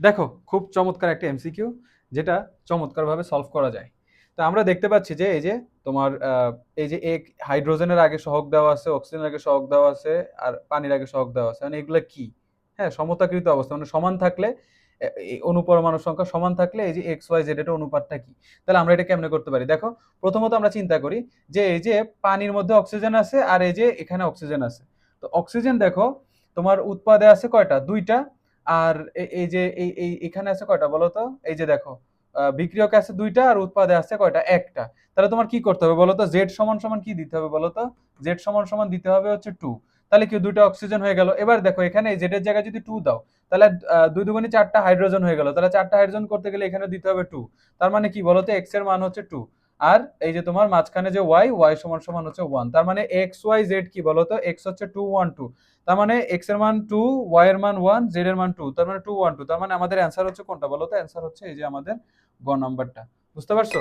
দেখো, খুব চমৎকার একটা এমসিকিউ, যেটা চমৎকারভাবে সলভ করা যায়। তো আমরা দেখতে পাচ্ছি যে এই যে তোমার এই যে এক হাইড্রোজেনের আগে সহগ দেওয়া আছে, অক্সিজেনের আগে সহগ দেওয়া আছে, আর পানির আগে সহগ দেওয়া আছে, মানে এগুলো কি? হ্যাঁ, সমতাকৃত অবস্থা, মানে সমান থাকলে এই অণুপরমাণুর সংখ্যা সমান থাকলে এই যে এক্স ওয়াই জেড এটা অনুপাতটা কি? তাহলে আমরা এটা কেমনে করতে পারি? দেখো, প্রথমত আমরা চিন্তা করি যে এই যে পানির মধ্যে অক্সিজেন আছে আর এই যে এখানে অক্সিজেন আছে। তো অক্সিজেন দেখো তোমার উৎপাদে আছে কয়টা? দুইটা। আর এই যে এখানে আছে কয়টা বলো তো? এই যে দেখো, বিক্রিয়কে আছে দুইটা আর উৎপাদে আছে কয়টা? একটা। তাহলে তোমার কি করতে হবে বলো তো? জেড সমান সমান কি দিতে হবে বলো তো? জেড সমান সমান দিতে হবে হচ্ছে টু। তাহলে কি দুইটা অক্সিজেন হয়ে গেল। এবার দেখো এখানে জেড এর জায়গায় যদি টু দাও, তাহলে দুই দুগুণে চারটা হাইড্রোজেন হয়ে গেল। তাহলে চারটা হাইড্রোজেন করতে গেলে এখানে দিতে হবে টু। তার মানে কি বলতো? এক্স এর মান হচ্ছে টু। আর এই যে তোমার মাঝখানে যে ওয়াই, ওয়াই সমান সমান হচ্ছে ওয়ান। তার মানে এক্স ওয়াই জেড কি বলতো? এক্স হচ্ছে টু ওয়ান টু। তার মানে এক্স এর মান টু, ওয়াই এর মান ওয়ান, জেড এর মান টু। তার মানে টু ওয়ান টু। তার মানে আমাদের অ্যান্সার হচ্ছে কোনটা বলতো? অ্যান্সার হচ্ছে এই যে আমাদের গ নাম্বারটা। বুঝতে পারছো?